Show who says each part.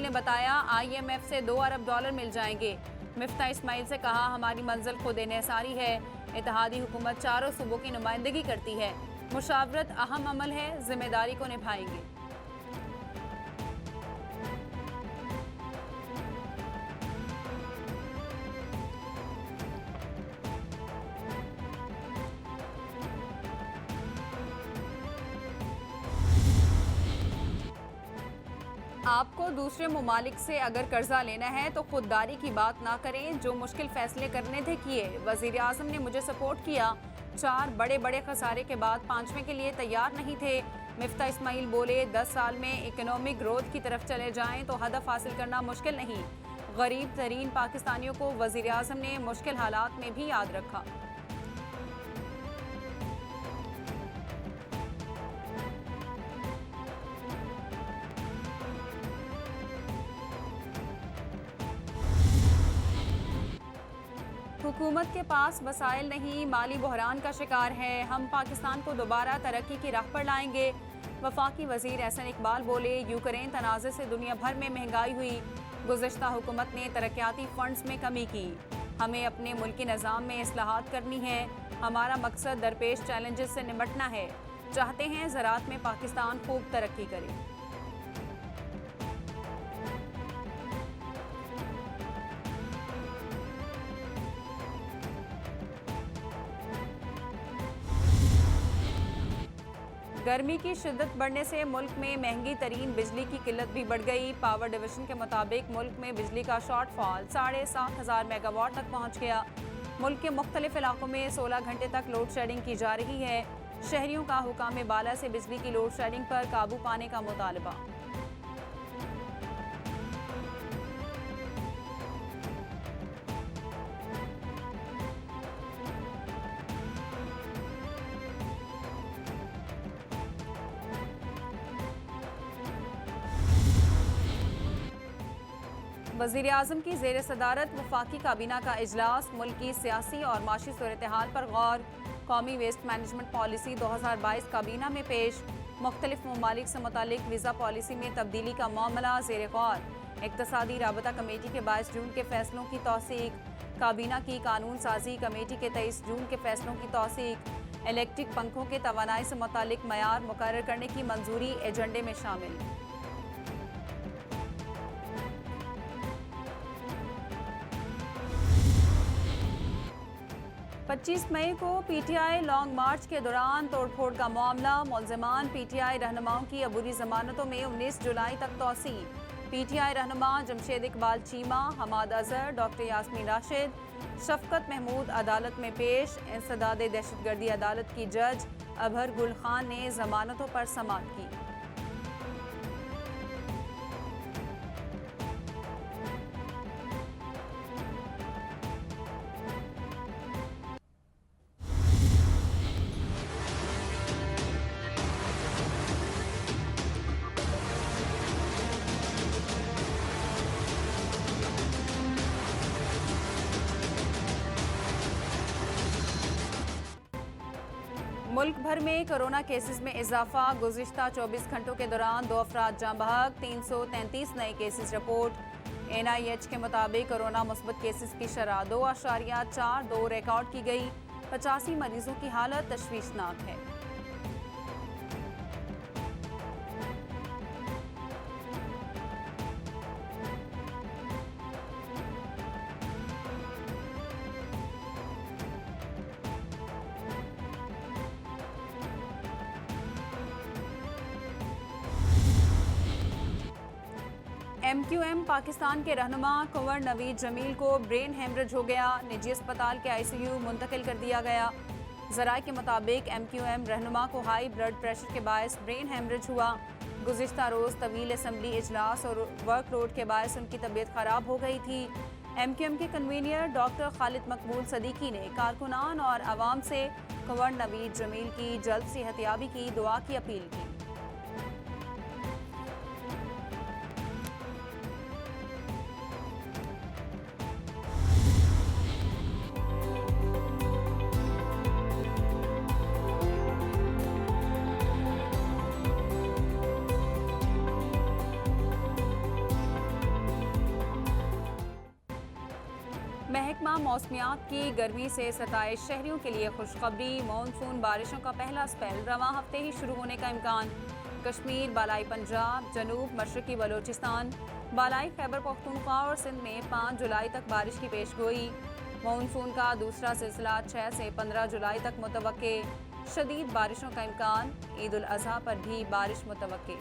Speaker 1: ने बताया IMF से $2 अरब मिल जाएंगे। मिफ्ता इस्माइल से कहा, हमारी मंजिल खुद इन्हिसारी है। इत्तेहादी हुकूमत चारों सूबों की नुमाइंदगी करती है। मुशावरत अहम अमल है, जिम्मेदारी को निभाएंगे। आपको दूसरे ममालिक से अगर कर्जा लेना है तो खुददारी की बात ना करें। जो मुश्किल फैसले करने थे किए। वजीर आजम ने मुझे सपोर्ट किया। 4 बड़े बड़े खसारे के बाद 5वें के लिए तैयार नहीं थे। मिफ्ता इस्माइल बोले, 10 साल में इकोनॉमिक ग्रोथ की तरफ चले जाएं तो हदफ हासिल करना मुश्किल नहीं। गरीब तरीन पाकिस्तानियों को वजीर आजम ने मुश्किल हालात में भी याद रखा। हुकूमत के पास वसाइल नहीं, माली बहरान का शिकार है। हम पाकिस्तान को दोबारा तरक्की की राह पर लाएंगे। वफाकी वजीर एहसन इकबाल बोले, यूक्रेन तनाज़े से दुनिया भर में महंगाई हुई। गुज़िश्ता हुकूमत ने तरक्याती फंड्स में कमी की। हमें अपने मुल्की निज़ाम में इस्लाहात करनी है। हमारा मकसद दरपेश चैलेंजेस से निपटना है। चाहते हैं ज़राअत में पाकिस्तान खूब तरक्की करे। गर्मी की शिद्दत बढ़ने से मुल्क में महंगी तरीन बिजली की किल्लत भी बढ़ गई। पावर डिवीजन के मुताबिक मुल्क में बिजली का शॉर्टफॉल 7,500 मेगावाट तक पहुंच गया। मुल्क के मुख्तलिफ इलाकों में 16 घंटे तक लोड शेडिंग की जा रही है। शहरियों का हुकाम बाला से बिजली की लोड शेडिंग पर काबू पाने का मुतालबा। वज़ीर आज़म की ज़ेर सदारत वफाकी काबीना का इजलास। मुल्क की सियासी और माशी सूरत हाल पर गौर। कौमी वेस्ट मैनेजमेंट पॉलिसी 2022 काबीना में पेश। मुख्तलिफ ममालिक से मुतालिक वीज़ा पॉलिसी में तब्दीली का मामला ज़ेर गौर। इक़्तिसादी राबता कमेटी के 22 जून के फैसलों की तौसीक। काबीना की कानून साजी कमेटी के 23 जून के फैसलों की तौसीक। इलेक्ट्रिक पंखों के तवानाई से मुतालिक मयार मुकर्रर करने की मंजूरी एजेंडे में शामिल। 25 मई को PTI लॉन्ग मार्च के दौरान तोड़फोड़ का मामला। मुल्ज़िमान PTI रहनुमाओं की अबूरी जमानतों में 19 जुलाई तक तौसी। PTI रहनुमा जमशेद इकबाल चीमा, हमाद अजहर, डॉक्टर यास्मीन राशिद, शफकत महमूद अदालत में पेश। इंसदाद दहशतगर्दी अदालत की जज अबहर गुल खान ने जमानतों पर समाअत की। मुल्क भर में कोरोना केसेस में इजाफा। गुज़िश्ता 24 घंटों के दौरान 2 अफराद जाँ बहक। 333 नए केसेस रिपोर्ट। NIH के मुताबिक कोरोना मुस्बत केसेस की शरह 2.42 रिकॉर्ड की गई। 85 मरीजों की हालत तशवीशनाक है। MQM पाकिस्तान के रहनुमा कुंवर नवीद जमील को ब्रेन हेमरेज हो गया। निजी अस्पताल के ICU मुंतकिल कर दिया गया। ज़राए के मुताबिक MQM रहनुमा को हाई ब्लड प्रेशर के बायस ब्रेन हेमरेज हुआ। गुज़िश्ता रोज़ तवील असम्बली इजलास और वर्कलोड के बायस उनकी तबीयत ख़राब हो गई थी। MQM के कन्वीनियर डॉक्टर खालिद मकबूल सदीकी ने कारकुनान और आवाम से कुंवर नवीद जमील की जल्द सेहतयाबी की दुआ की अपील की। महकमा मौसमियात की गर्मी से सताए शहरियों के लिए खुशखबरी। मानसून बारिशों का पहला स्पेल रवां हफ्ते ही शुरू होने का इम्कान। कश्मीर, बालाई पंजाब, जनूब मशरकी बलोचिस्तान, बालाई खैबर पख्तूनख्वा और सिंध में 5 जुलाई तक बारिश की पेशगोई। मानसून का दूसरा सिलसिला 6 से 15 जुलाई तक मुतवक्के। शदीद बारिशों का इम्कान। ईद उल अजहा पर भी बारिश मुतवक्के।